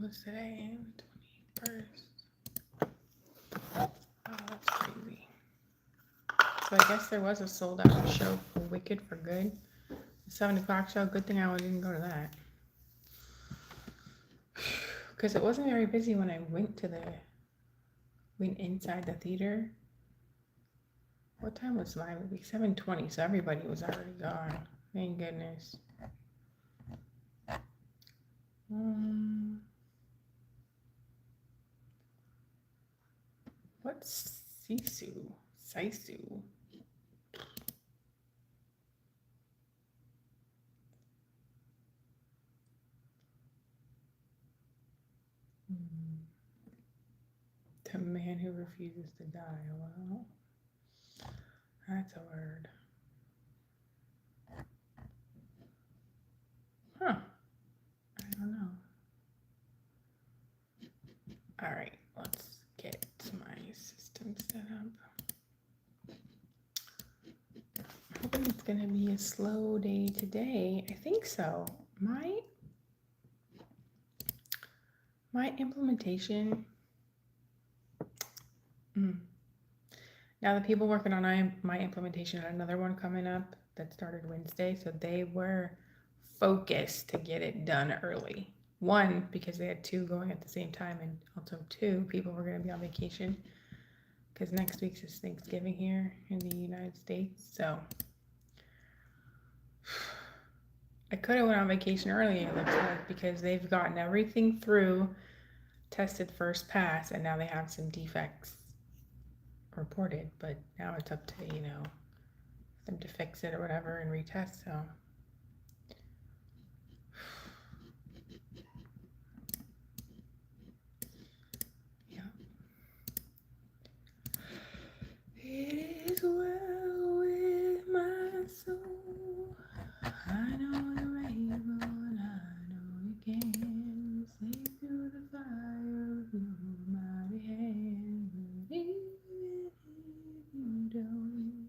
What's today? 21st. Oh, that's crazy. So I guess there was a sold out show for Wicked for Good. The 7 o'clock show. Good thing I didn't go to that. Because it wasn't very busy when I went inside the theater. What time was my movie? 7:20, so everybody was already gone. Thank goodness. What's Sisu? Sisu? The man who refuses to die. Well, that's a word. Huh. I don't know. All right, let's get my system set up. Hoping it's gonna be a slow day today. I think so. My implementation. Now the people working on my implementation had another one coming up that started Wednesday, so they were focused to get it done early. One, because they had 2 going at the same time, and also 2, people were going to be on vacation because next week's is Thanksgiving here in the United States. So I could have went on vacation early, it looks like, because they've gotten everything through, tested first pass, and now they have some defects reported, but now it's up to them to fix it or whatever and retest. So yeah, it is well with my soul. I know the rainbow and I know you can sleep through the fire of your mighty hand, but even if you don't,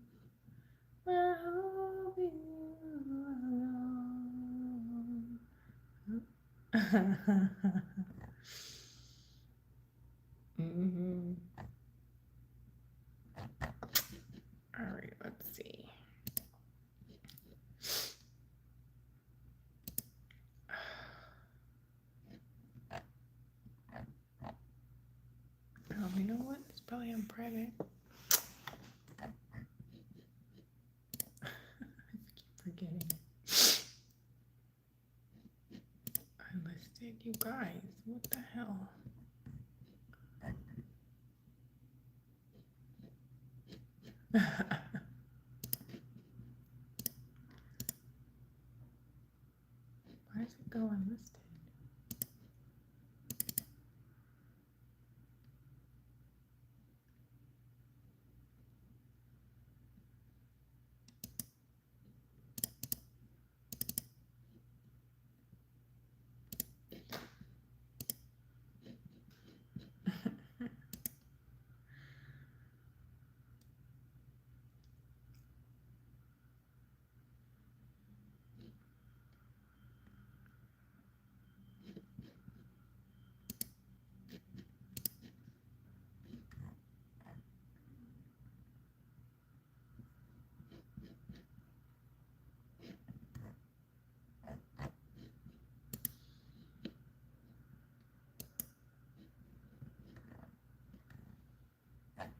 I hope you alone. All right, let's see. Oh, you know what? It's probably on private. I keep forgetting. Unlisted, you guys. What the hell? Why does it go unlisted?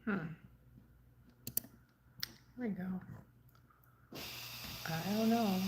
Here we go. I don't know.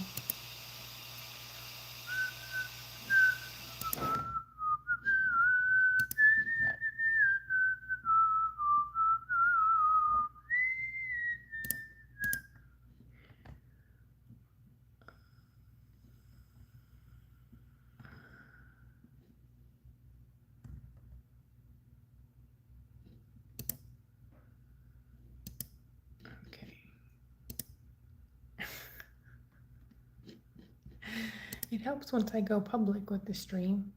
It helps once I go public with the stream.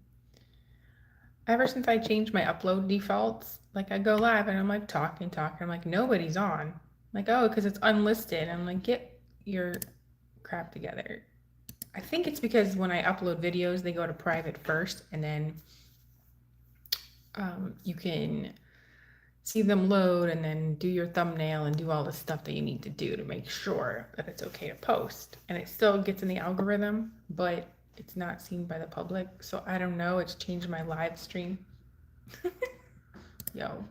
Ever since I changed my upload defaults, like I go live and I'm like talking. I'm like, nobody's on. Like, oh, because it's unlisted. I'm like, get your crap together. I think it's because when I upload videos, they go to private first and then you can see them load and then do your thumbnail and do all the stuff that you need to do to make sure that it's okay to post. And it still gets in the algorithm, but it's not seen by the public. So I don't know, it's changed my live stream. Yo,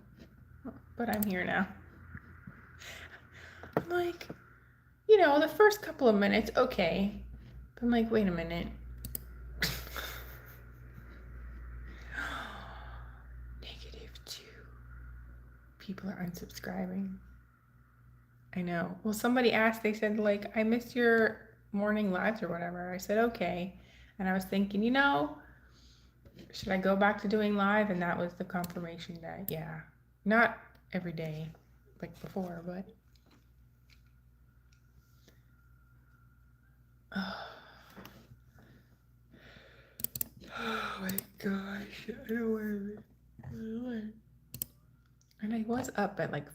but I'm here now. I'm like, the first couple of minutes, okay. But I'm like, wait a minute. -2. People are unsubscribing. I know. Well, somebody asked, they said, like, I missed your morning lives or whatever. I said, okay. And I was thinking, should I go back to doing live? And that was the confirmation that, yeah, not every day like before, but. Oh my gosh. I don't want to. And I was up at like,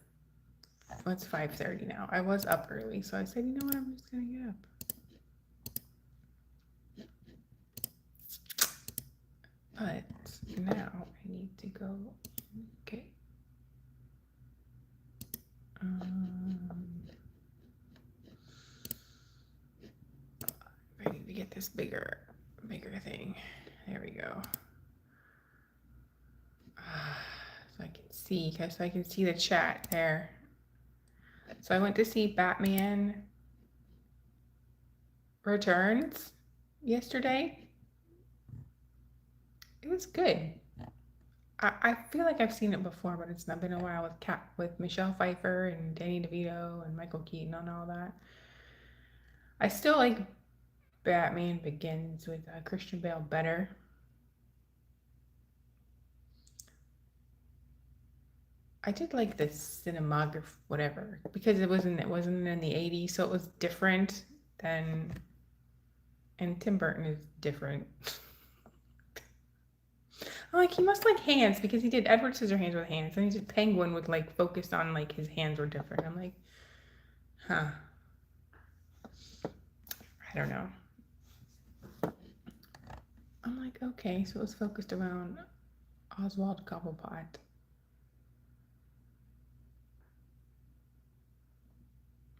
it's 5:30 now. I was up early, so I said, you know what, I'm just gonna get up. But now I need to go. Okay. I need to get this bigger thing. There we go. So I can see, so I can see the chat there. So I went to see Batman Returns yesterday. It was good. I feel like I've seen it before, but it's not been a while with Michelle Pfeiffer and Danny DeVito and Michael Keaton and all that. I still like Batman Begins with Christian Bale better. I did like the cinematography, whatever, because it wasn't in the 80s, so it was different than. And Tim Burton is different. I'm like, he must like hands because he did Edward Scissorhands with hands, and he did Penguin with like focused on like his hands were different. I'm like, huh. I don't know. I'm like, okay, so it was focused around Oswald Cobblepot.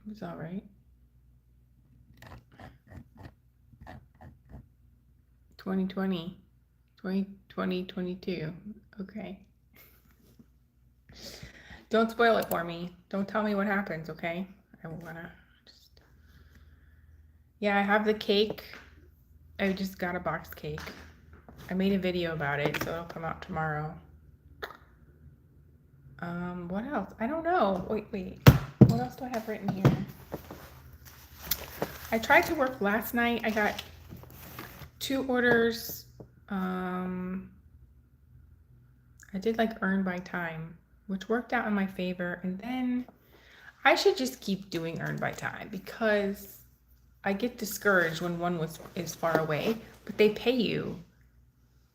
It was all right. 2020, 2022. Okay. Don't spoil it for me. Don't tell me what happens, okay? I wanna just. Yeah, I have the cake. I just got a boxed cake. I made a video about it, so it'll come out tomorrow. What else? I don't know. Wait. What else do I have written here? I tried to work last night. I got 2 orders. I did like earn by time, which worked out in my favor. And then I should just keep doing earn by time because I get discouraged when one is far away, but they pay you.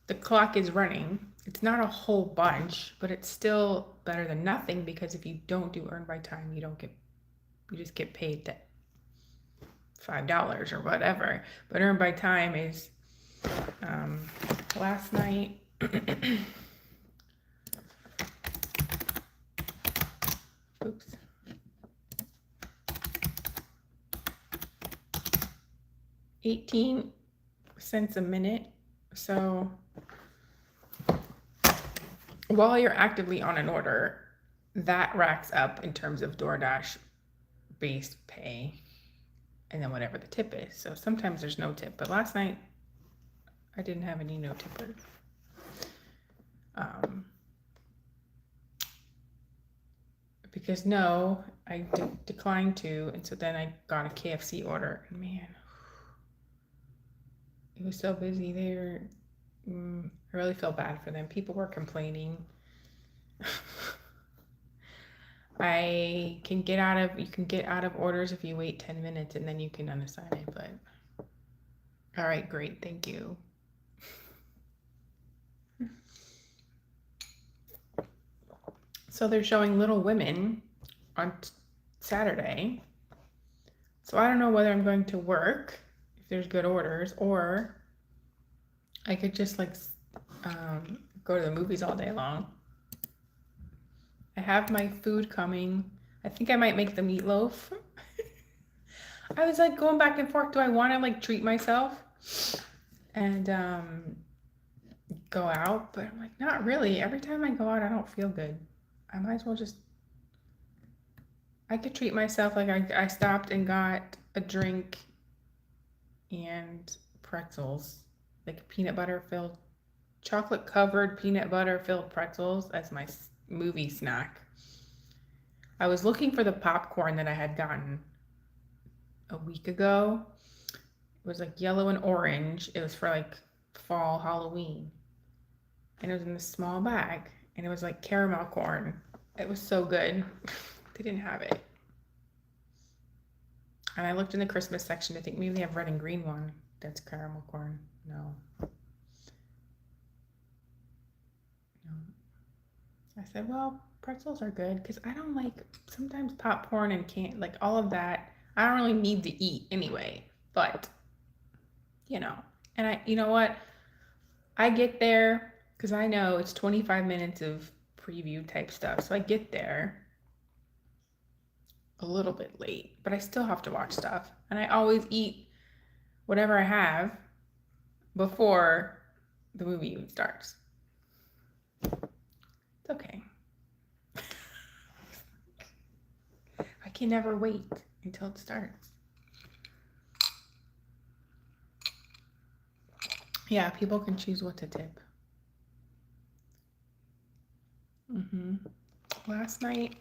The clock is running. It's not a whole bunch, but it's still better than nothing because if you don't do earn by time, you just get paid that $5 or whatever. But earn by time is last night. Oops. $0.18 a minute. So while you're actively on an order, that racks up in terms of DoorDash base pay and then whatever the tip is. So sometimes there's no tip, but last night I didn't have any no tipper. Because I declined to, and so then I got a KFC order, and man, it was so busy there. I really feel bad for them. People were complaining. You can get out of orders if you wait 10 minutes and then you can unassign it, but all right, great, thank you. So they're showing Little Women on Saturday. So I don't know whether I'm going to work if there's good orders, or I could just like go go to the movies all day long. I have my food coming. I think I might make the meatloaf. I was like going back and forth. Do I want to like treat myself and go out? But I'm like, not really. Every time I go out, I don't feel good. I might as well just. I could treat myself. Like I stopped and got a drink and pretzels, like peanut butter filled, chocolate covered peanut butter filled pretzels as my movie snack. I was looking for the popcorn that I had gotten a week ago. It was like yellow and orange. It was for like fall Halloween. And it was in this small bag. And it was like caramel corn. It was so good. They didn't have it. And I looked in the Christmas section. I think maybe they have red and green one. That's caramel corn. No. I said, well, pretzels are good because I don't like sometimes popcorn and can't like all of that. I don't really need to eat anyway, but and you know what? I get there because I know it's 25 minutes of preview type stuff. So I get there a little bit late, but I still have to watch stuff. And I always eat whatever I have before the movie even starts. It's okay. I can never wait until it starts. Yeah, people can choose what to tip. Last night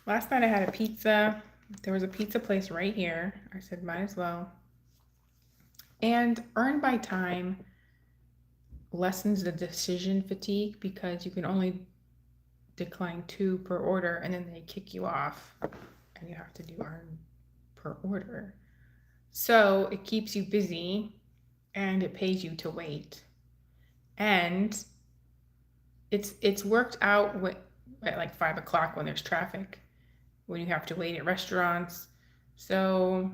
I had a pizza. There was a pizza place right here. I said, might as well. And earn by time lessens the decision fatigue because you can only decline 2 per order and then they kick you off and you have to do earn per order. So it keeps you busy and it pays you to wait. And it's worked out at like 5 o'clock when there's traffic, when you have to wait at restaurants. So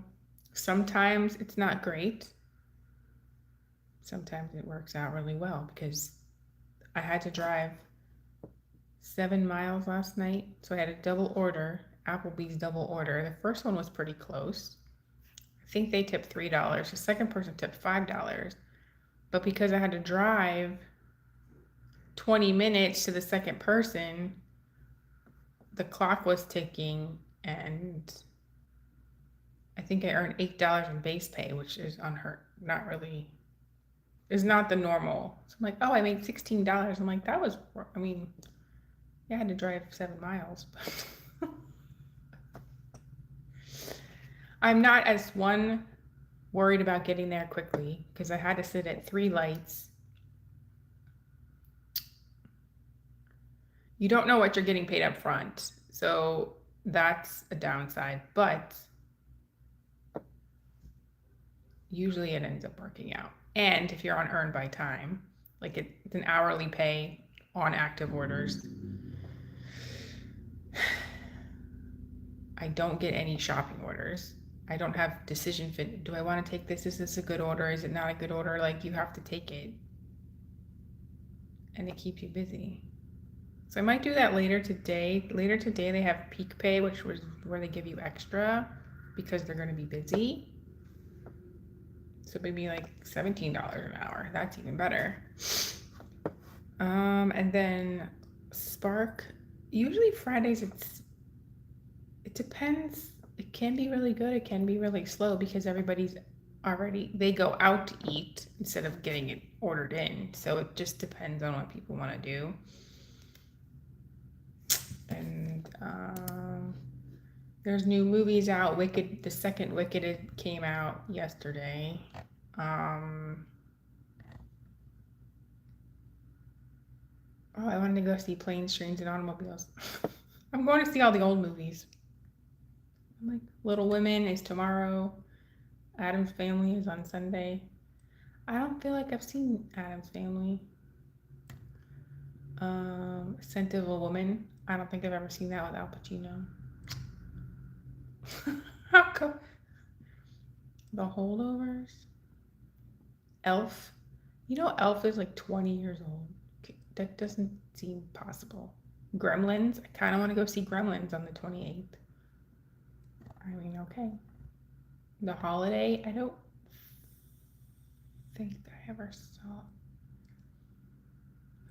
sometimes it's not great. Sometimes it works out really well because I had to drive 7 miles last night. So I had a double order, Applebee's double order. The first one was pretty close. I think they tipped $3. The second person tipped $5. But because I had to drive 20 minutes to the second person, the clock was ticking and I think I earned $8 in base pay, which is not really, is not the normal. So I'm like, oh, I made $16. I'm like, I had to drive 7 miles. But I'm not as worried about getting there quickly because I had to sit at 3 lights. You don't know what you're getting paid up front. So that's a downside, but usually it ends up working out. And if you're on earn by time, like it's an hourly pay on active orders. I don't get any shopping orders. I don't have decision fit. Do I want to take this? Is this a good order? Is it not a good order? Like you have to take it. And it keeps you busy. So I might do that later today. Later today they have peak pay, which was where they give you extra because they're going to be busy. So maybe like $17 an hour. That's even better. And then Spark. Usually Fridays it depends. It can be really good. It can be really slow because they go out to eat instead of getting it ordered in. So it just depends on what people want to do. And there's new movies out. The second Wicked came out yesterday. I wanted to go see Planes, Trains, and Automobiles. I'm going to see all the old movies. I'm like, Little Women is tomorrow. Addams Family is on Sunday. I don't feel like I've seen Addams Family. Scent of a Woman. I don't think I've ever seen that with Al Pacino. How come? The Holdovers? Elf. You know, Elf is like 20 years old. That doesn't seem possible. Gremlins, I kind of want to go see Gremlins on the 28th. I mean, okay. The Holiday, I don't think I ever saw.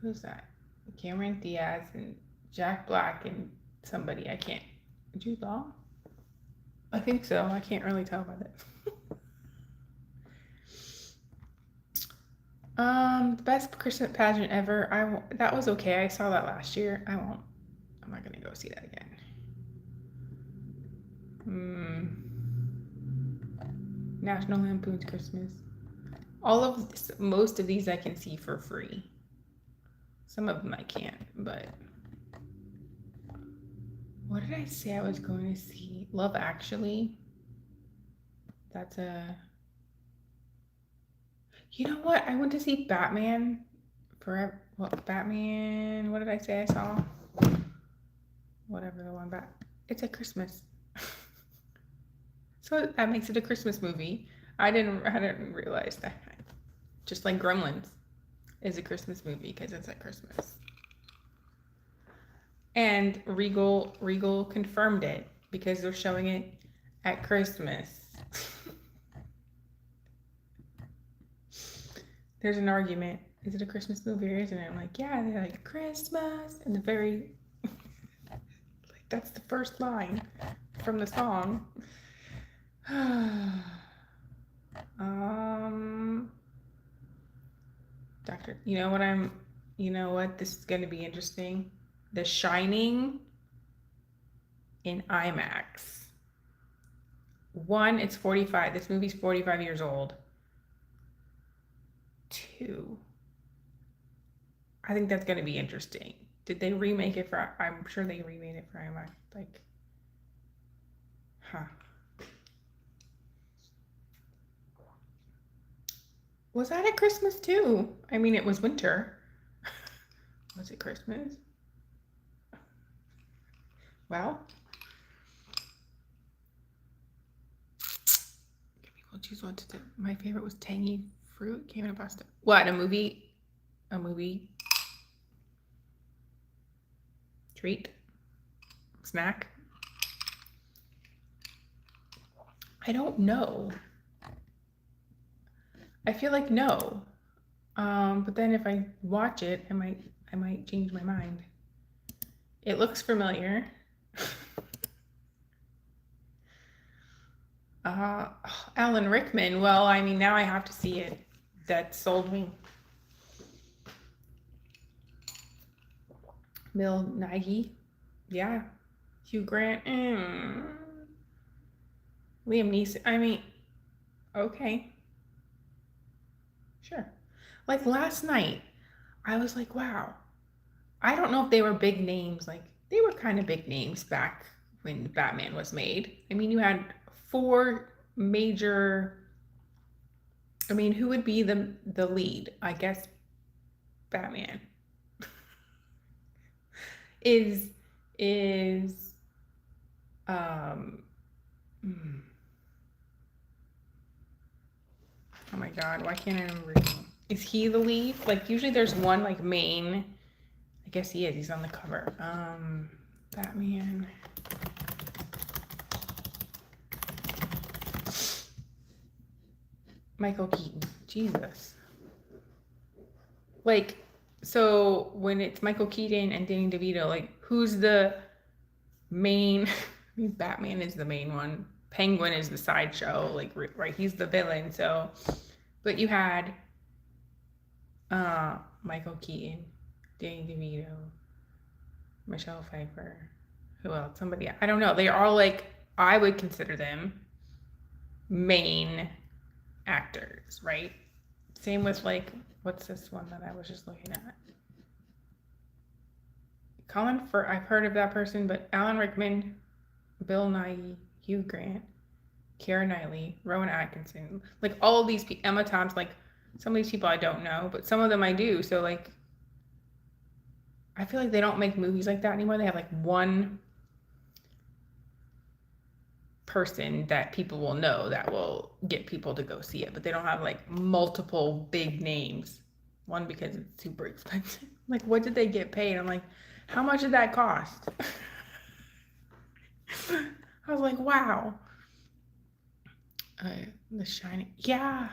Who's that? Cameron Diaz and Jack Black and somebody. I can't. Jude Law? I think so. I can't really tell by that. The best Christmas pageant ever. That was okay. I saw that last year. I'm not gonna go see that again. National Lampoon's Christmas. Most of these I can see for free. Some of them I can't, but what did I say I was going to see? Love Actually. That's a. You know what? I went to see Batman Forever. What Batman? What did I say I saw? Whatever the one it's a Christmas. So that makes it a Christmas movie. I didn't realize that. Just like Gremlins is a Christmas movie because it's at Christmas. And Regal confirmed it because they're showing it at Christmas. There's an argument. Is it a Christmas movie or isn't it? I'm like, yeah, they're like Christmas and the very like that's the first line from the song. Doctor, you know what? This is gonna be interesting. The Shining in IMAX. One, it's 45. This movie's 45 years old. Two, I think that's gonna be interesting. Did they remake it for? I'm sure they remade it for IMAX. Like, huh. Was that at Christmas too? I mean, it was winter. Was it Christmas? Well, people choose what to do. My favorite was tangy fruit came in a pasta. What, a movie? A movie treat? Snack? I don't know. I feel like no. But then if I watch it, I might change my mind. It looks familiar. Alan Rickman. Well, I mean, now I have to see it. That sold me. Bill Nighy. Yeah. Hugh Grant. Liam Neeson. I mean, okay. Sure. Like last night, I was like, wow. I don't know if they were big names. Like, they were kind of big names back when Batman was made. I mean, you had 4 major. I mean, who would be the lead? I guess Batman is um oh my god, why can't I remember his name? Is he the lead? Like usually there's one like main. I guess he is. He's on the cover. Batman. Michael Keaton. Jesus. Like, so when it's Michael Keaton and Danny DeVito, like who's the main? I mean, Batman is the main one. Penguin is the sideshow, like right, he's the villain. So, but you had Michael Keaton, Danny DeVito, Michelle Pfeiffer. Who else? Somebody I don't know. They're all like I would consider them main actors, right? Same with like what's this one that I was just looking at? I've heard of that person, but Alan Rickman, Bill Nighy, Hugh Grant, Keira Knightley, Rowan Atkinson, like all of these people, Emma Thompson, like some of these people I don't know, but some of them I do. So like, I feel like they don't make movies like that anymore. They have like one person that people will know that will get people to go see it, but they don't have like multiple big names One, because it's super expensive. Like, what did they get paid? I'm like, how much did that cost? I was like, wow. The Shining. Yeah.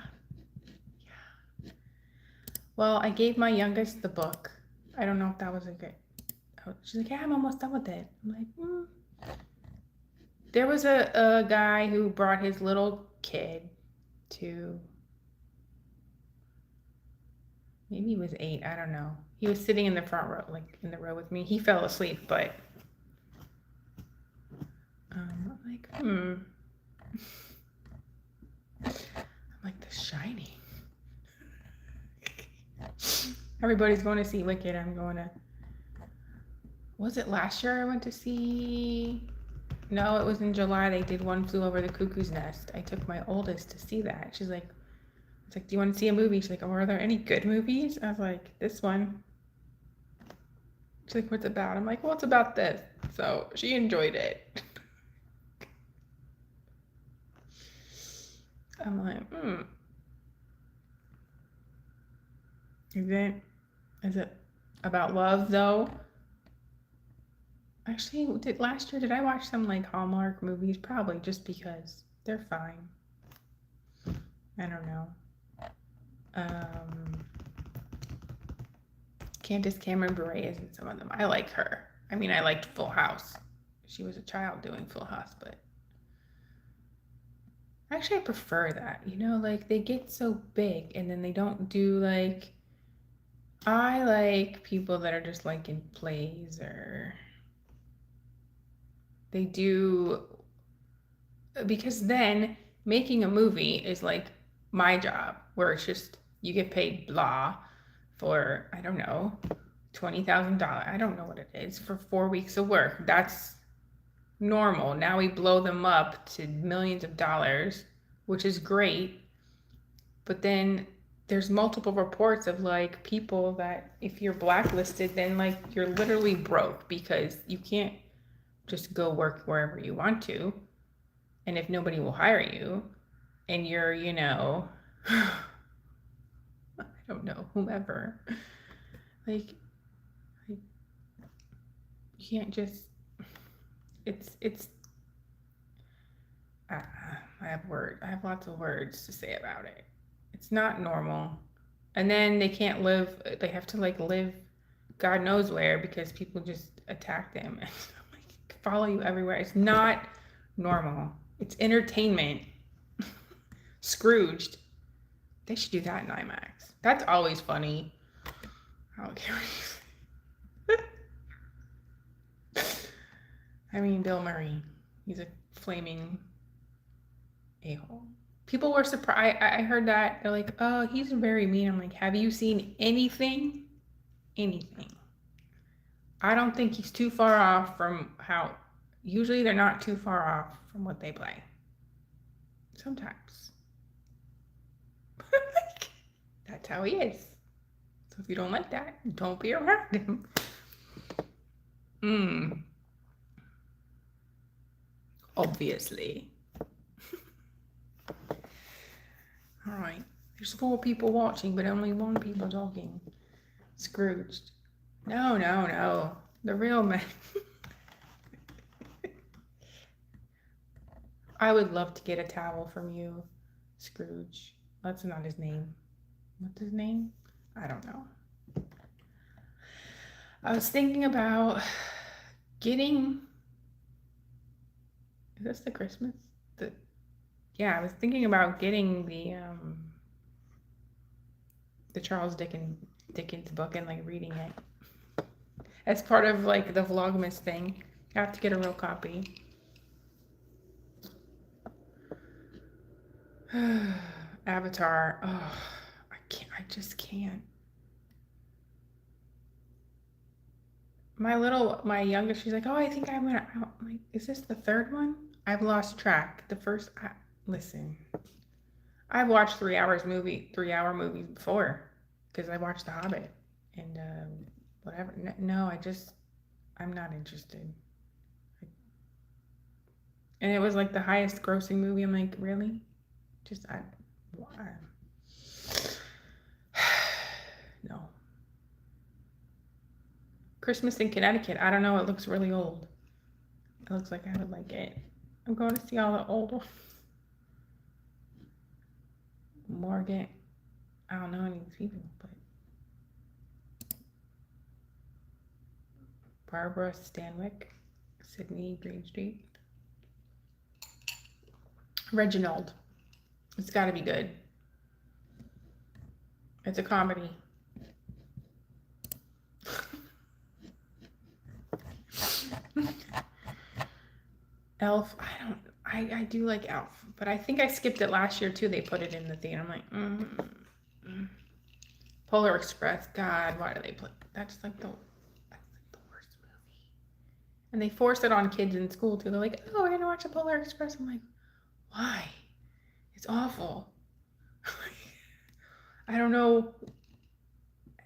Well, I gave my youngest the book. I don't know if that was a good. She's like, yeah, I'm almost done with it. I'm like, There was a guy who brought his little kid to, maybe he was 8, I don't know. He was sitting in the front row, like in the row with me. He fell asleep, but I'm like, I'm like, The Shining. Everybody's going to see Wicked. I'm going to, was it last year I went to see? No, it was in July. They did One Flew Over the Cuckoo's Nest. I took my oldest to see that. She's like, it's like, do you want to see a movie? She's like, oh, are there any good movies? I was like, this one. She's like, what's it about? I'm like, well, it's about this. So she enjoyed it. I'm like, Is it about love though? Actually, last year, did I watch some like Hallmark movies? Probably, just because they're fine. I don't know. Candace Cameron Bure is in some of them. I like her. I mean, I liked Full House. She was a child doing Full House, but actually I prefer that. You know, like they get so big and then they don't do like, I like people that are just like in plays, or they do, because then making a movie is like my job, where it's just you get paid blah for, I don't know, $20,000. I don't know what it is, for 4 weeks of work. That's normal. Now we blow them up to millions of dollars, which is great. But then there's multiple reports of like people that if you're blacklisted, then like you're literally broke because you can't just go work wherever you want to. And if nobody will hire you and you're, I don't know, whomever, like you can't just, it's I have lots of words to say about it. It's not normal. And then they can't live, they have to like live God knows where because people just attack them and like follow you everywhere. It's not normal. It's entertainment. Scrooged. They should do that in IMAX. That's always funny. I don't care. I mean, Bill Murray. He's a flaming a-hole. People were surprised. I heard that. They're like, oh, he's very mean. I'm like, have you seen anything? Anything. I don't think he's too far off from how, usually they're not too far off from what they play. Sometimes. That's how he is. So if you don't like that, don't be around him. Obviously. All right. There's 4 people watching, but only 1 people talking. Scrooged. No. The real man. I would love to get a towel from you, Scrooge. That's not his name. What's his name? I don't know. I was thinking about getting, is this the Christmas? I was thinking about getting the Charles Dickens book and like reading it as part of like the Vlogmas thing. I have to get a real copy. Avatar. Oh, I just can't. My youngest, she's like, oh, I think I'm like, is this the 3rd one? I've lost track. Listen, I've watched 3 hour movies before because I watched The Hobbit and whatever. No, I'm not interested. And it was like the highest grossing movie. I'm like, really? Why? Christmas in Connecticut. I don't know. It looks really old. It looks like I would like it. I'm going to see all the old ones. Morgan. I don't know any of these people, but Barbara Stanwyck, Sydney Greenstreet, Reginald. It's got to be good. It's a comedy. Elf. I do like Elf, but I think I skipped it last year too. They put it in the theater. I'm like, Polar Express. God, why do they put that's like the worst movie. And they force it on kids in school too. They're like, oh, we're gonna watch the Polar Express. I'm like, why? It's awful. I don't know.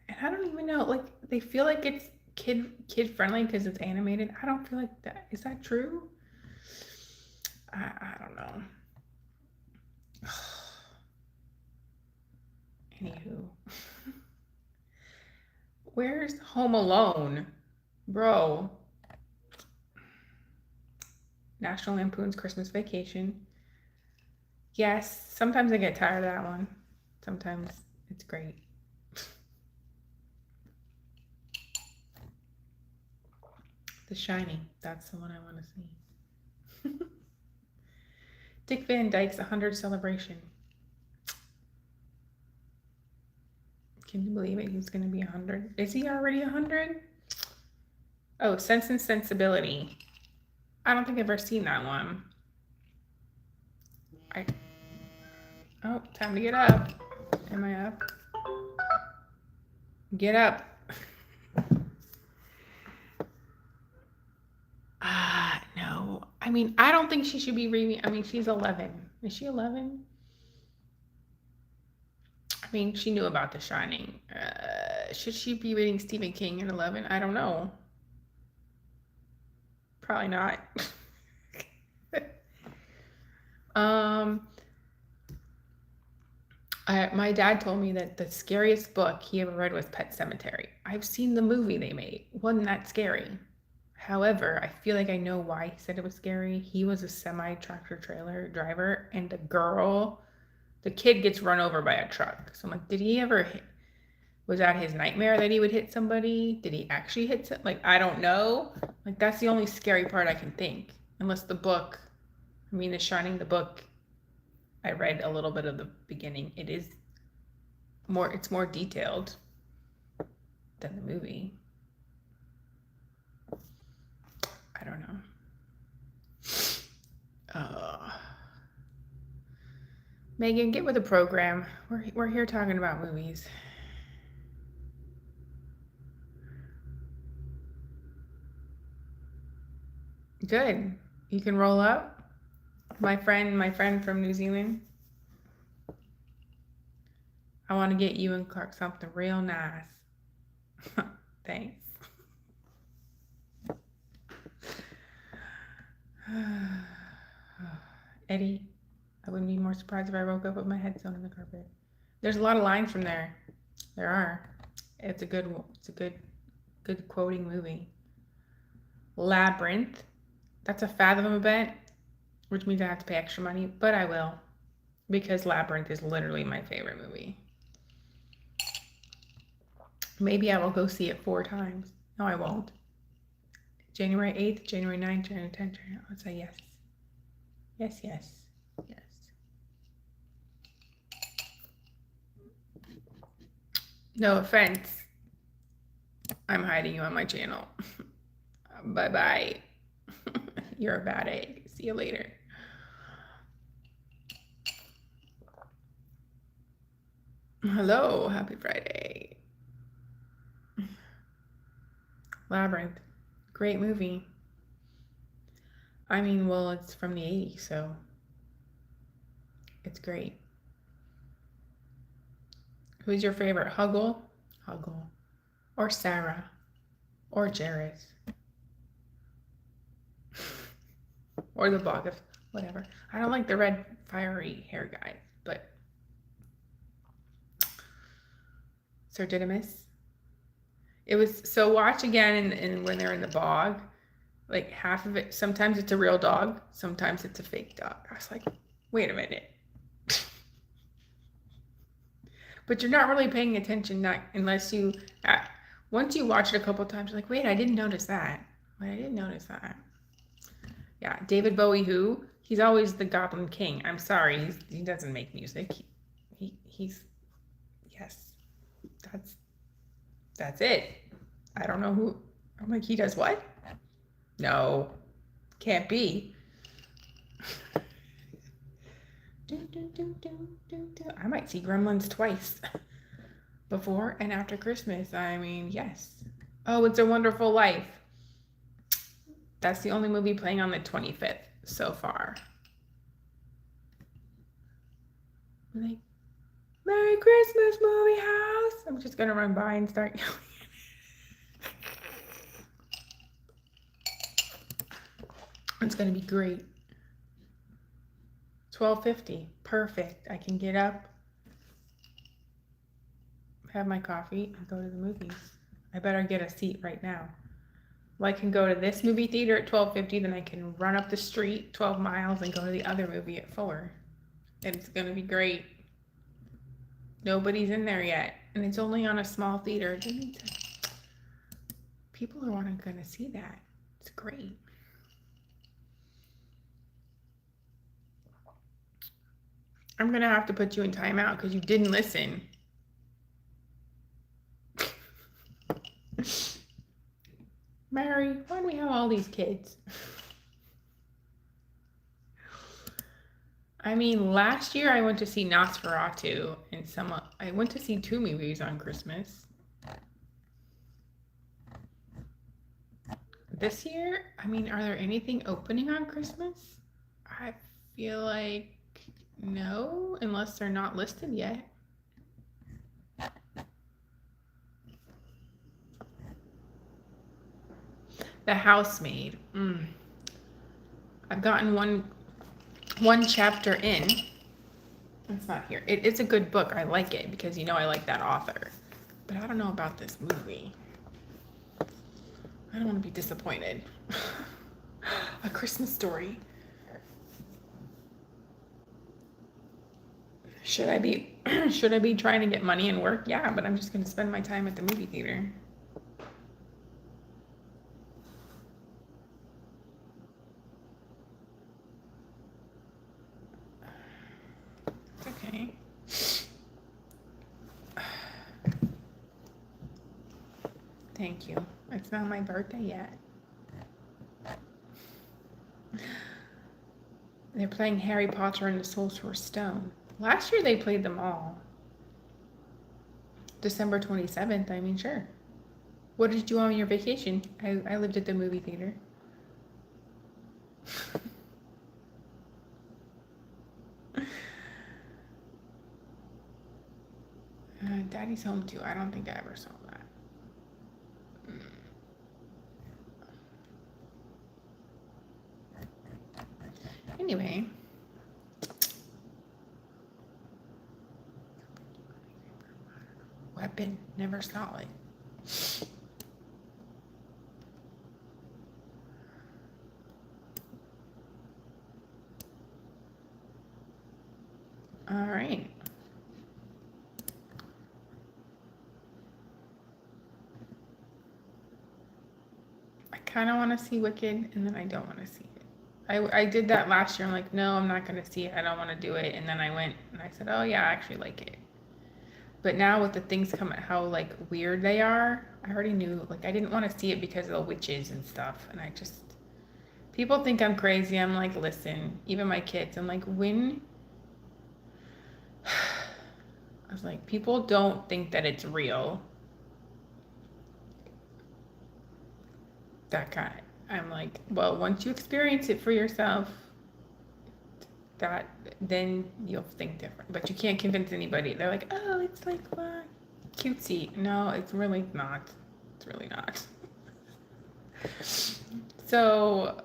And I don't even know. Like, they feel like it's kid friendly because it's animated. I don't feel like that. Is that true? I don't know. Anywho. Where's Home Alone? Bro. National Lampoon's Christmas Vacation. Yes, sometimes I get tired of that one. Sometimes it's great. The Shining. That's the one I want to see. Dick Van Dyke's 100 celebration. Can you believe it? He's going to be 100. Is he already 100? Oh, Sense and Sensibility. I don't think I've ever seen that one. Oh, time to get up. Am I up? Get up. No. I mean, I don't think she should be reading. I mean, she's 11. Is she 11? I mean, she knew about The Shining. Should she be reading Stephen King at 11? I don't know. Probably not. My dad told me that the scariest book he ever read was Pet Sematary. I've seen the movie they made. Wasn't that scary? However, I feel like I know why he said it was scary. He was a semi-tractor trailer driver, and the kid gets run over by a truck. So I'm like, did he ever hit? Was that his nightmare that he would hit somebody? Did he actually hit some? Like, I don't know. Like, that's the only scary part I can think. Unless the book, I mean, The Shining, the book, I read a little bit of the beginning. It's more detailed than the movie. I don't know. Megan, get with the program. We're here talking about movies. Good. You can roll up. My friend from New Zealand. I want to get you and Clark something real nice. Thanks. Eddie, I wouldn't be more surprised if I woke up with my head sewn in the carpet. There's a lot of lines from there. There are. It's a good quoting movie. Labyrinth. That's a Fathom event, which means I have to pay extra money, but I will, because Labyrinth is literally my favorite movie. Maybe I will go see it 4 times. No, I won't. January 8th, January 9th, January 10th. I'll say yes. Yes, yes, yes. No offense. I'm hiding you on my channel. Bye-bye. You're a bad egg. See you later. Hello, happy Friday. Labyrinth. Great movie. I mean, well, it's from the 80s, so it's great. Who's your favorite? Huggle? Huggle. Or Sarah? Or Jareth? Or the Bog of whatever. I don't like the red fiery hair guy, but Sir Didymus. It was so watch again, and when they're in the bog, like half of it. Sometimes it's a real dog, sometimes it's a fake dog. I was like, wait a minute. But you're not really paying attention, not unless you. Once you watch it a couple times, you're like, wait, I didn't notice that. Wait, I didn't notice that. Yeah, David Bowie, who he's always the Goblin King. I'm sorry, he doesn't make music. He's yes, that's it. I don't know who. I'm like, he does what? No, can't be. I might see Gremlins twice, before and after Christmas. I mean, yes. Oh, It's a Wonderful Life. That's the only movie playing on the 25th so far. Like, Merry Christmas, movie house. I'm just gonna run by and start yelling. It's gonna be great. 12:50. Perfect. I can get up, have my coffee, and go to the movies. I better get a seat right now. Well, I can go to this movie theater at 12:50, then I can run up the street 12 miles and go to the other movie at 4. It's gonna be great. Nobody's in there yet, and it's only on a small theater. People are gonna see that. It's great. I'm gonna have to put you in timeout because you didn't listen. Mary, why do we have all these kids? I mean, last year I went to see Nosferatu, and I went to see 2 movies on Christmas. This year, I mean, are there anything opening on Christmas? I feel like no, unless they're not listed yet. The Housemaid. I've gotten one chapter in. It's not here. It's a good book. I like it because I like that author. But I don't know about this movie. I don't want to be disappointed. A Christmas Story. Should I be trying to get money and work? Yeah, but I'm just going to spend my time at the movie theater. Okay. Thank you. It's not my birthday yet. They're playing Harry Potter and the Sorcerer's Stone. Last year they played them all. December 27th, I mean, sure. What did you do on your vacation? I lived at the movie theater. Daddy's Home too. I don't think I ever saw that. Anyway. Weapon. Never saw it. All right. I kind of want to see Wicked, and then I don't want to see it. I did that last year. I'm like, no, I'm not going to see it. I don't want to do it. And then I went and I said, oh yeah, I actually like it. But now with the things coming, how like weird they are, I already knew. Like I didn't want to see it because of the witches and stuff. And people think I'm crazy. I'm like, listen, even my kids. I'm like, when I was like, people don't think that it's real. That kind. I'm like, well, once you experience it for yourself, then you'll think different. But you can't convince anybody. They're like, oh, it's like cutesy. No, it's really not. It's really not. So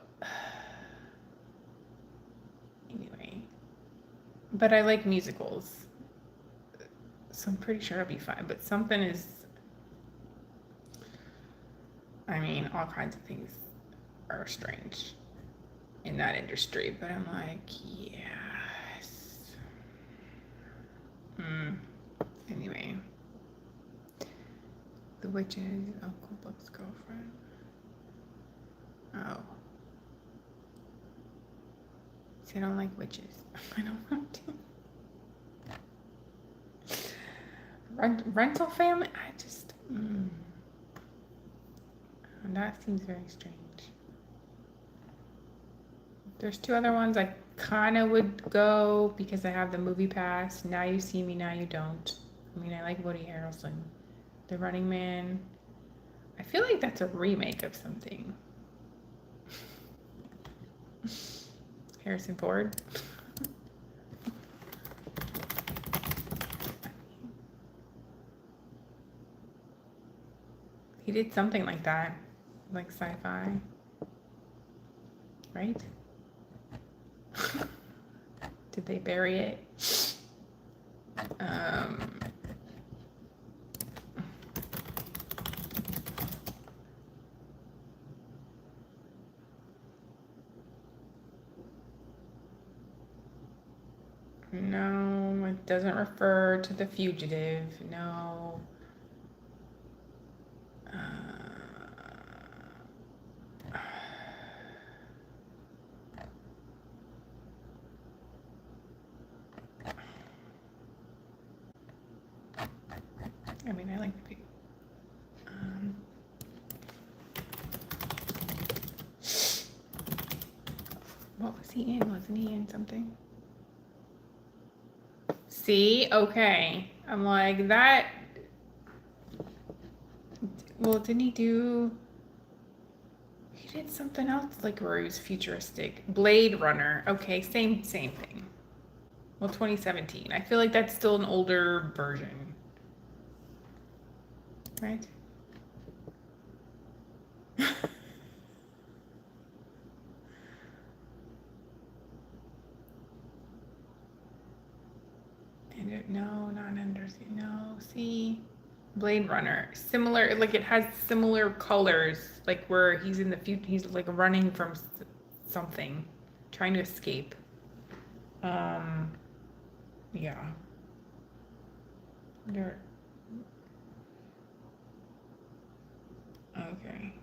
anyway, but I like musicals, so I'm pretty sure I'll be fine. But something is I mean, all kinds of things are strange in that industry, but I'm like, yes. Anyway, the witches, Uncle Buck's girlfriend. Oh. See, I don't like witches. I don't want to. Rental family? I just. That seems very strange. There's two other ones I kind of would go because I have the movie pass. Now You See Me, Now You Don't. I mean, I like Woody Harrelson. The Running Man. I feel like that's a remake of something. Harrison Ford. He did something like that, like sci-fi, right? Did they bury it? No, it doesn't refer to The Fugitive. No. I mean, I like the people. What was he in? Wasn't he in something? See? Okay. I'm like, that. Well, didn't he do. He did something else like where he was futuristic. Blade Runner. Okay, same thing. Well, 2017. I feel like that's still an older version. Right? No, not Undersea. No, see, Blade Runner. Similar, like it has similar colors, like where he's in the future. He's like running from something, trying to escape. Yeah. There. Okay.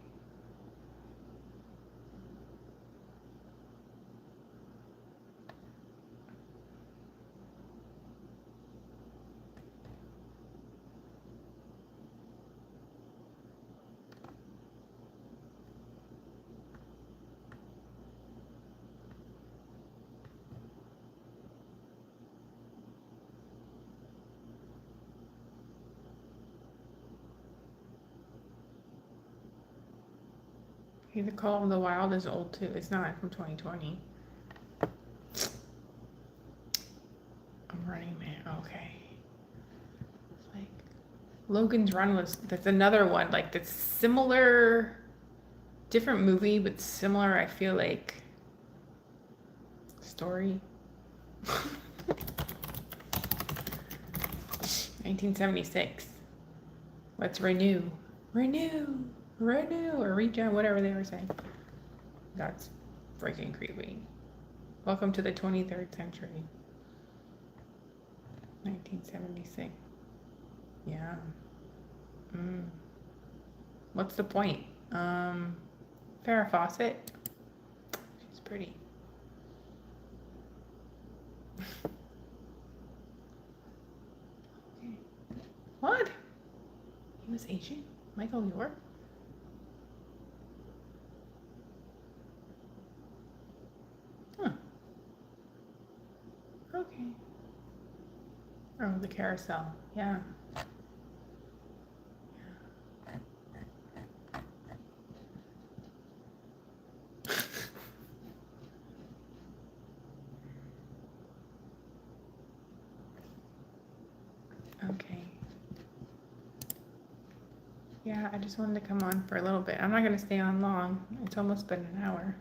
Hey, The Call of the Wild is old too. It's not from 2020. I'm Running Man. Okay. It's like Logan's Run was. That's another one. Like that's similar, different movie, but similar. I feel like story. 1976. Let's renew, or regen, whatever they were saying. That's freaking creepy. Welcome to the 23rd century. 1976. Yeah. What's the point? Farrah Fawcett. She's pretty. Okay. What? He was Asian? Michael York? Huh. Okay. Oh, the carousel. Yeah. Okay. Yeah, I just wanted to come on for a little bit. I'm not going to stay on long. It's almost been an hour.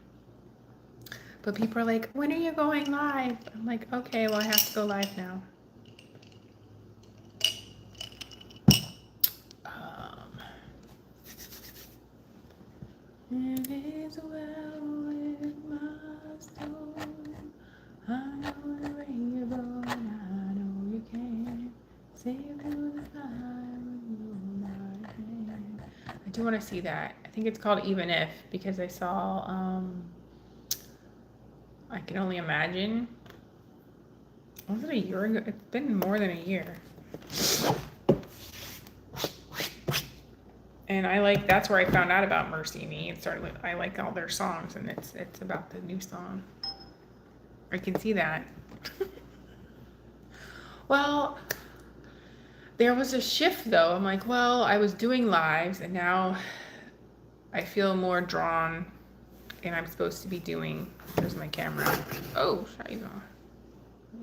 But people are like, when are you going live? I'm like, okay, well, I have to go live now. It is well with my soul. I know you're able, and I know you can. Sail through the sky with your right hand. I do want to see that. I think it's called Even If, because I saw I Can Only Imagine. Was it a year ago? It's been more than a year. And that's where I found out about Mercy Me. It started with, I like all their songs, and it's about the new song. I can see that. Well, there was a shift though. I'm like, well, I was doing lives, and now I feel more drawn, and I'm supposed to be doing, there's my camera. Oh, scheiße.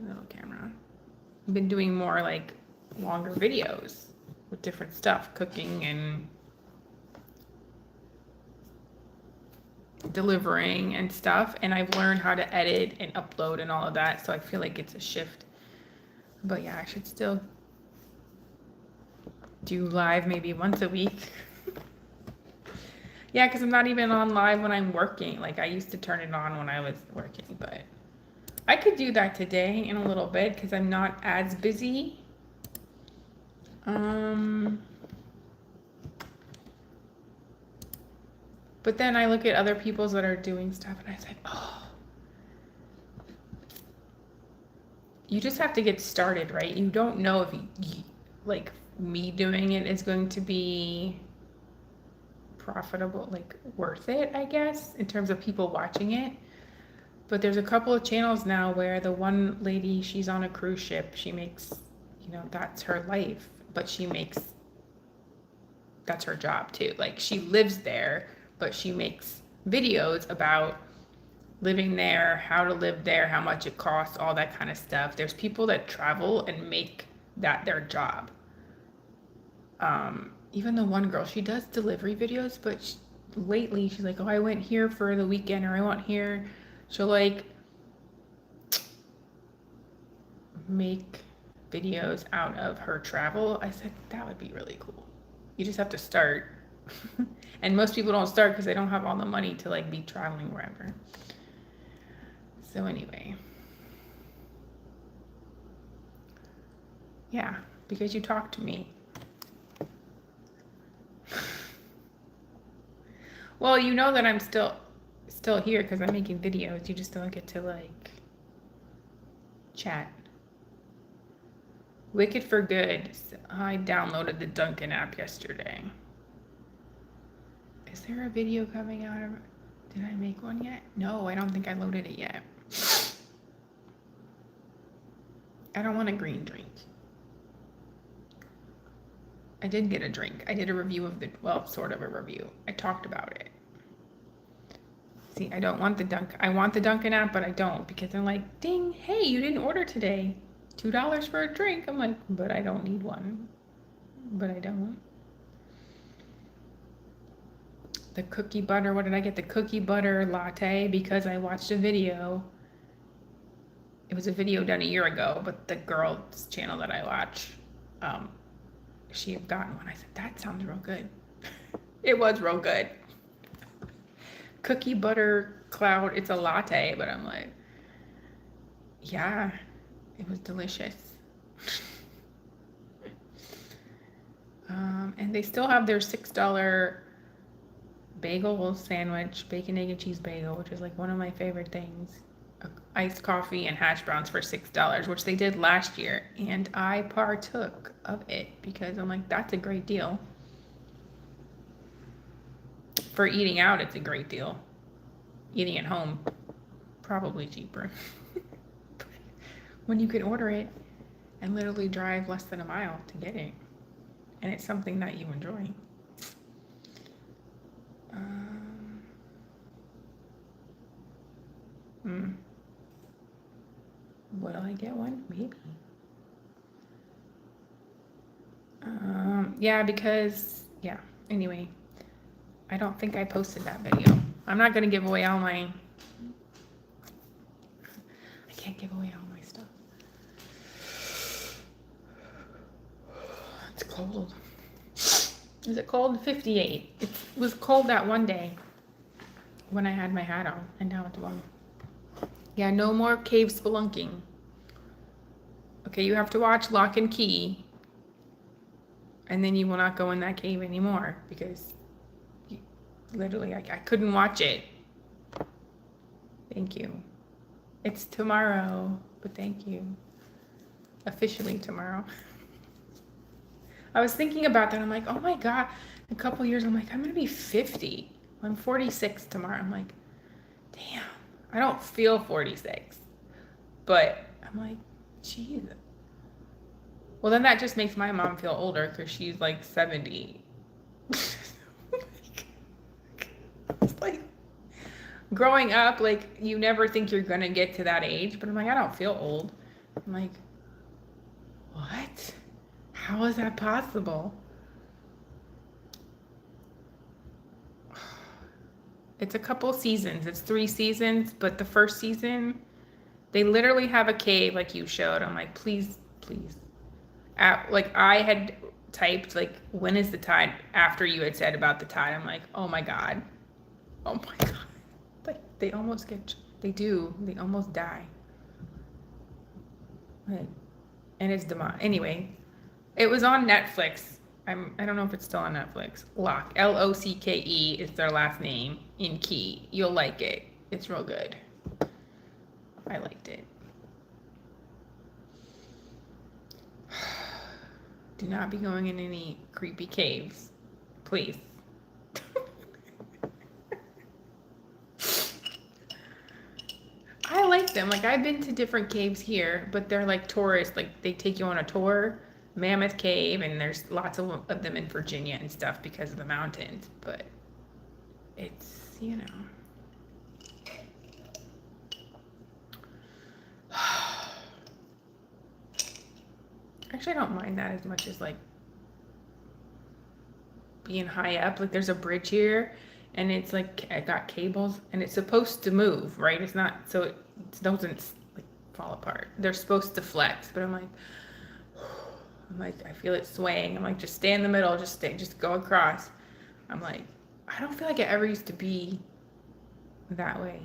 Little camera. I've been doing more like longer videos with different stuff, cooking and delivering and stuff, and I've learned how to edit and upload and all of that, so I feel like it's a shift. But yeah, I should still do live maybe once a week. Yeah, because I'm not even on live when I'm working. Like, I used to turn it on when I was working, but I could do that today in a little bit because I'm not as busy. But then I look at other people's that are doing stuff, and I say, oh, you just have to get started, right? You don't know if like me doing it is going to be profitable, like worth it, I guess, in terms of people watching it. But there's a couple of channels now where the one lady, she's on a cruise ship. She makes, that's her life, but that's her job too. Like, she lives there, but she makes videos about living there, how to live there, how much it costs, all that kind of stuff. There's people that travel and make that their job. Even the one girl, she does delivery videos, but lately she's like, oh, I went here for the weekend, or I went here. She'll like make videos out of her travel. I said, that would be really cool. You just have to start. And most people don't start because they don't have all the money to like be traveling wherever. So anyway, yeah, because you talked to me. Well, you know that I'm still here because I'm making videos. You just don't get to like chat. Wicked for Good. I downloaded the Dunkin' app yesterday. Is there a video coming out of it? Did I make one yet? No, I don't think I loaded it yet. I don't want a green drink. I did get a drink. I did a review of sort of a review. I talked about it. See, I don't want the Dunkin'. I want the Dunkin' app, but I don't, because they're like, ding, hey, you didn't order today. $2 for a drink. I'm like, but I don't need one. But I don't. The cookie butter, what did I get? The cookie butter latte, because I watched a video. It was a video done a year ago, but the girl's channel that I watch, she had gotten one. I said, that sounds real good. It was real good. Cookie butter cloud, it's a latte, but I'm like, yeah, it was delicious. And they still have their $6 bagel sandwich, bacon, egg, and cheese bagel, which is like one of my favorite things. Iced coffee and hash browns for $6, which they did last year, and I partook of it because I'm like, that's a great deal. For eating out, it's a great deal. Eating at home, probably cheaper. When you can order it and literally drive less than a mile to get it, and it's something that you enjoy. Will I get one? Maybe. Yeah, because, yeah, anyway, I don't think I posted that video. I'm not going to give away all my, I can't give away all my stuff. It's cold. Is it cold? 58. It was cold that one day. when I had my hat on, and now it's gone. Yeah, no more cave spelunking. Okay, you have to watch Lock and Key, and then you will not go in that cave anymore, because literally I couldn't watch it. Thank you. It's tomorrow, but thank you. Officially tomorrow. I was thinking about that. I'm like, oh my God, in a couple years, I'm like, I'm going to be 50. I'm 46 tomorrow. I'm like, damn, I don't feel 46. But I'm like, geez. Well, then that just makes my mom feel older because she's like 70. It's like, growing up, like, you never think you're going to get to that age. But I'm like, I don't feel old. I'm like, what? How is that possible? It's a couple seasons. It's 3 seasons, but the first season, they literally have a cave like you showed. I'm like, please, please. Like, I had typed, like, when is the tide? After you had said about the tide, I'm like, oh my God. Oh my God. Like, they almost get, they almost die. Like, and it's demon. Anyway, it was on Netflix. I don't know if it's still on Netflix. Locke, Locke is their last name in Key. You'll like it. It's real good. I liked it. Do not be going in any creepy caves, please. I like them. Like, I've been to different caves here, but they're like tourists. Like, they take you on a tour. Mammoth Cave, and there's lots of them in Virginia and stuff because of the mountains, but it's, you know. Actually, I don't mind that as much as, like, being high up. Like, there's a bridge here, and it's like, I got cables, and it's supposed to move, right? It's not, so it doesn't, like, fall apart. They're supposed to flex, but I'm like, I feel it swaying. I'm like, just stay in the middle, just go across. I'm like, I don't feel like it ever used to be that way.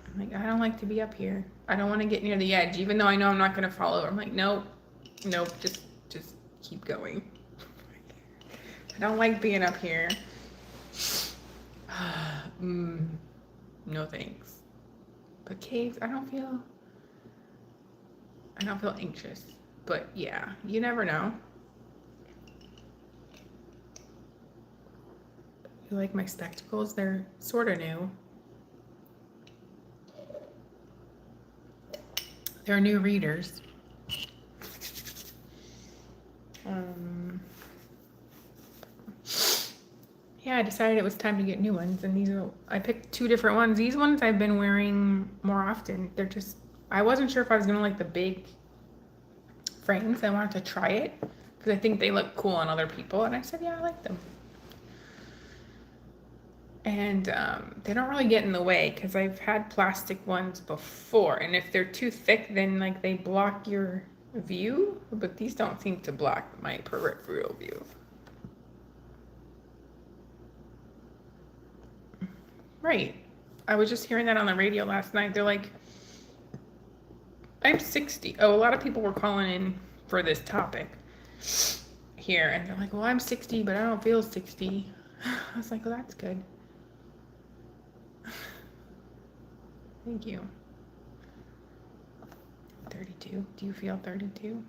I'm like, I don't like to be up here. I don't want to get near the edge, even though I know I'm not going to fall over. I'm like, nope, just keep going. I don't like being up here. No thanks. But caves, I don't feel anxious. But yeah, you never know. You like my spectacles? They're sort of new. They're new readers. Yeah, I decided it was time to get new ones, and I picked 2 different ones. These ones I've been wearing more often. They're just, I wasn't sure if I was gonna like the big frames. I wanted to try it because I think they look cool on other people, and I said, yeah, I like them. And they don't really get in the way because I've had plastic ones before, and if they're too thick, then like they block your view, but these don't seem to block my peripheral view. Right. I was just hearing that on the radio last night. They're like, I'm 60. Oh, a lot of people were calling in for this topic here, and they're like, well, I'm 60, but I don't feel 60. I was like, well, that's good. Thank you. 32. Do you feel 32?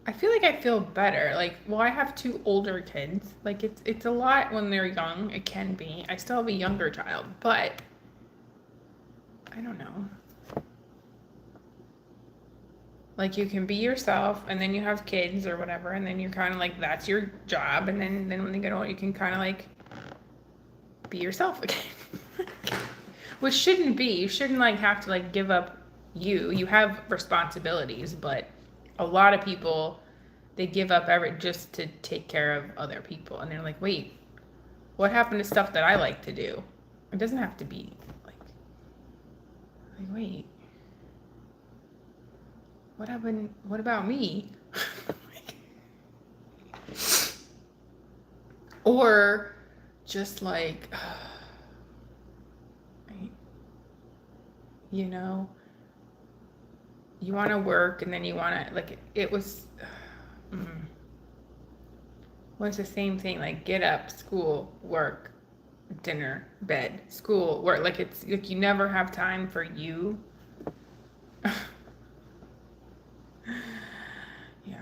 I feel like I feel better. Like, well, I have 2 older kids. Like, it's a lot when they're young. It can be. I still have a younger child, but I don't know. Like, you can be yourself, and then you have kids or whatever, and then you're kind of like, that's your job, and then when they get older, you can kind of like be yourself again. Which shouldn't be. You shouldn't like have to like give up you. You have responsibilities, but a lot of people, they give up just to take care of other people, and they're like, wait, what happened to stuff that I like to do? It doesn't have to be like wait, what happened? What about me? Or just like, you know, you want to work and then you want to, like, it was, was the same thing, like get up, school, work, dinner, bed, school, work. Like it's like you never have time for you. Yeah.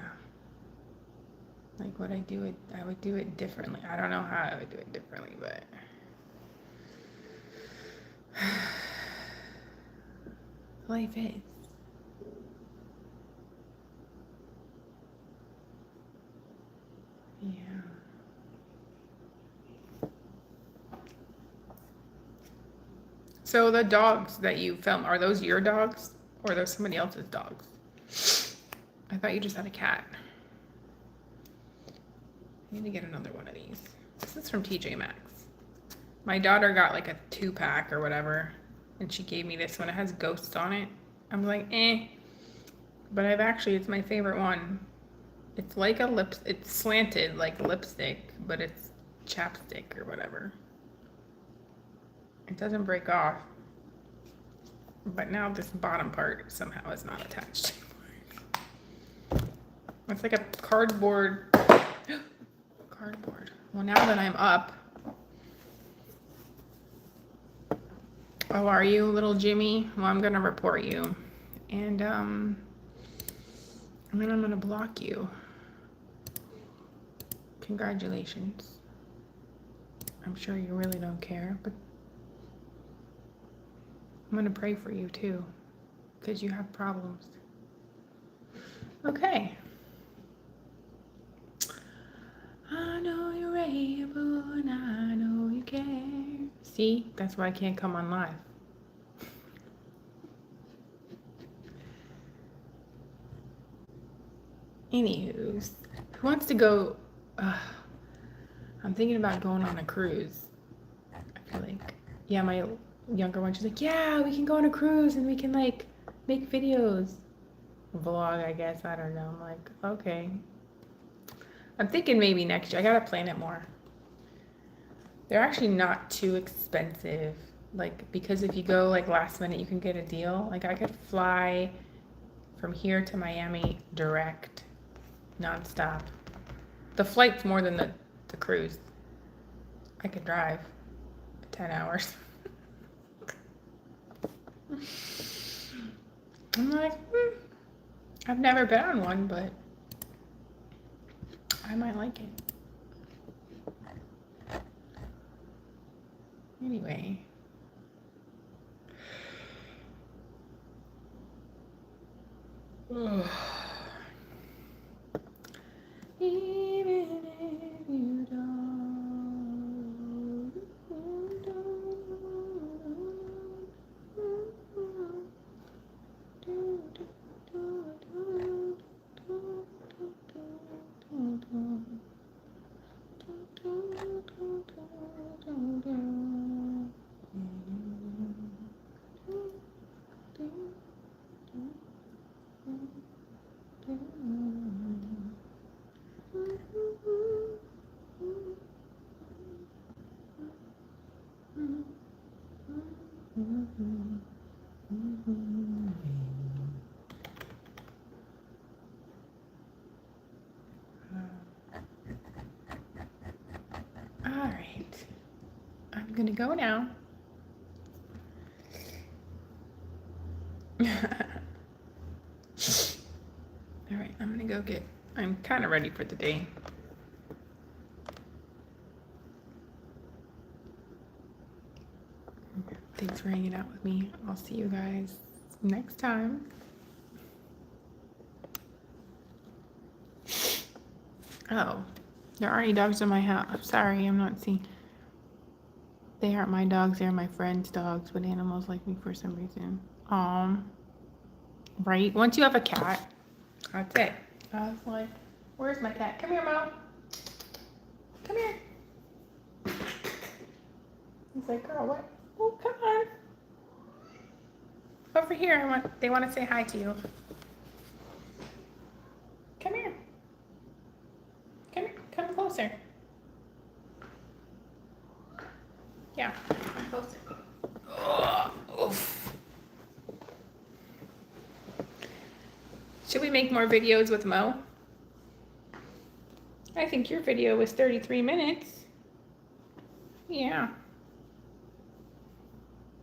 Like would I do it? I would do it differently. I don't know how I would do it differently, but life is. Yeah. So the dogs that you film, are those your dogs or are those somebody else's dogs? I thought you just had a cat. I need to get another one of these. This is from TJ Maxx. My daughter got like a 2-pack or whatever, and she gave me this one. It has ghosts on it. I'm like, eh. But it's my favorite one. It's like it's slanted like lipstick, but it's chapstick or whatever. It doesn't break off. But now this bottom part somehow is not attached. It's like a cardboard. Well, now that I'm up. Oh, are you, little Jimmy? Well, I'm gonna report you. And then I'm gonna block you. Congratulations. I'm sure you really don't care, but I'm gonna pray for you too, because you have problems. Okay. I know you're able and I know you care. See, that's why I can't come on live. Anywho, who wants to go? I'm thinking about going on a cruise. I feel like, yeah, my younger one, she's like, yeah, we can go on a cruise and we can like make videos. Vlog, I guess. I don't know. I'm like, okay. I'm thinking maybe next year. I gotta plan it more. They're actually not too expensive. Like, because if you go like last minute, you can get a deal. Like, I could fly from here to Miami direct, nonstop. The flight's more than the cruise. I could drive 10 hours. I'm like, I've never been on one, but I might like it. Anyway. Even if you don't. All right, I'm gonna go now. All right, I'm gonna go I'm kind of ready for the day. Thanks for hanging out with me. I'll see you guys next time. Oh, there aren't any dogs in my house. I'm sorry, I'm not seeing. They aren't my dogs, they're my friends' dogs, but animals like me for some reason. Right? Once you have a cat, that's it. I was like, where's my cat? Come here, Mom. Come here. He's like, girl, what? Oh, come on. Over here, they want to say hi to you. Come here. Come here. Come closer. Yeah, I'm posting. Oh, oof. Should we make more videos with Mo? I think your video was 33 minutes. Yeah.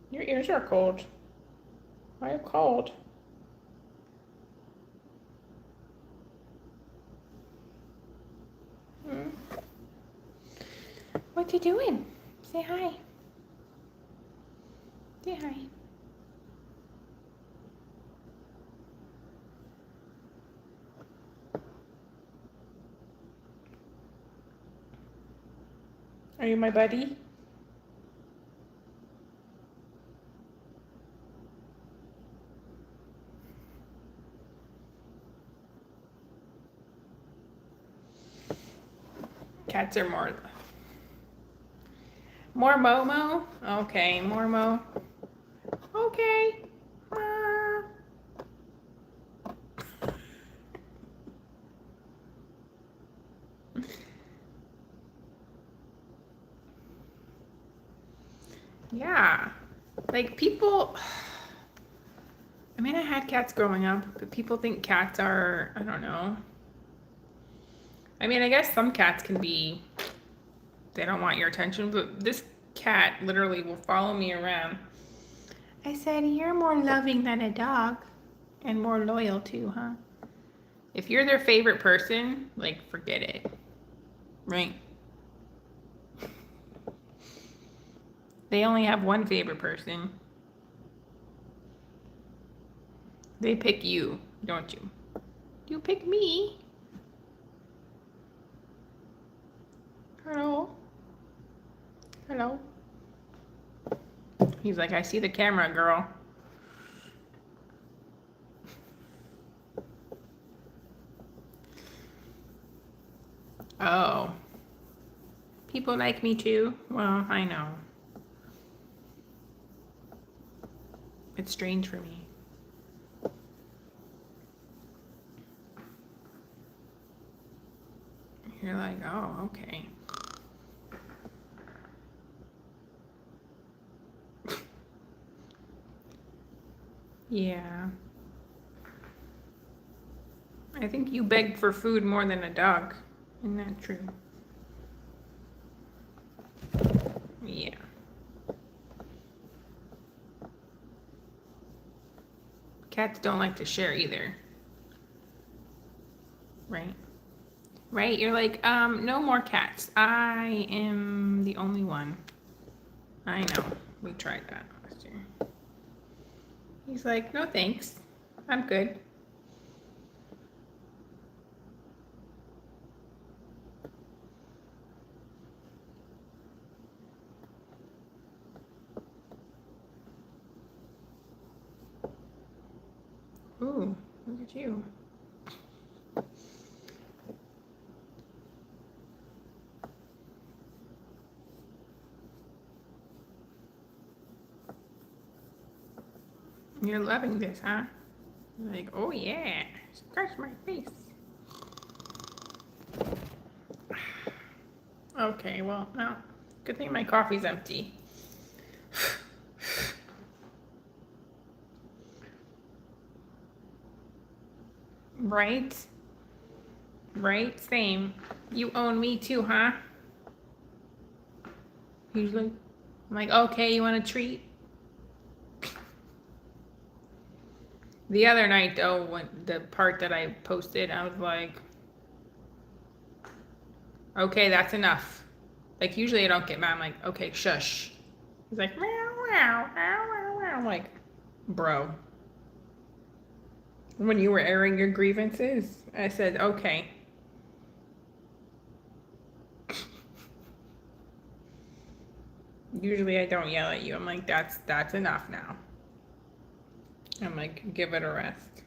Your ears are cold. Why are cold? Hmm. What you doing? Say hi. Say hi. Are you my buddy? Cats are more Momo? Okay, more Mo. Okay. Yeah. Like people, I mean, I had cats growing up, but people think cats are, I don't know. I mean, I guess some cats can be, they don't want your attention, but this cat literally will follow me around. I said, you're more loving than a dog and more loyal too, huh? If you're their favorite person, like, forget it. Right? They only have one favorite person. They pick you, don't you? You pick me. Hello? Hello? He's like, I see the camera, girl. Oh. People like me too? Well, I know. It's strange for me. You're like, oh, okay. Yeah. I think you beg for food more than a dog. Isn't that true? Yeah. Cats don't like to share either. Right? Right? You're like, no more cats. I am the only one. I know. We tried that last year. He's like, no thanks. I'm good. Ooh, look at you. You're loving this, huh? You're like, oh yeah, scratch my face. Okay, well, no. Good thing my coffee's empty. Right? Right? Same. You own me too, huh? Usually. I'm like, okay, you want a treat? The other night, though, when the part that I posted, I was like, okay, that's enough. Like, usually I don't get mad. I'm like, okay, shush. He's like, meow, meow, meow, meow, meow. I'm like, bro. When you were airing your grievances, I said, okay. Usually I don't yell at you. I'm like, that's enough now. I'm like, give it a rest.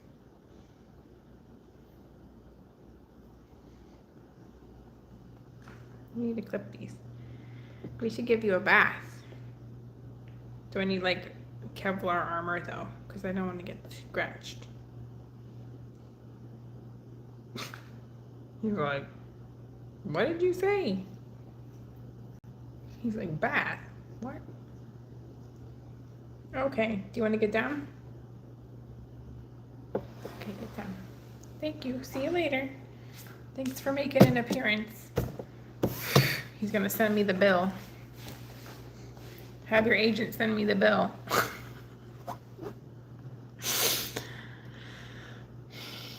We need to clip these. We should give you a bath. Do I need like Kevlar armor though? Because I don't want to get scratched. He's like, what did you say? He's like, bath. What? Okay, do you want to get down? Okay, get down. Thank you. See you later. Thanks for making an appearance. He's going to send me the bill. Have your agent send me the bill.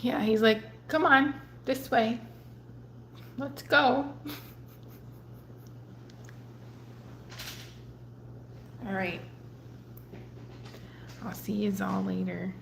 Yeah, he's like, come on, this way. Let's go. All right. I'll see you all later.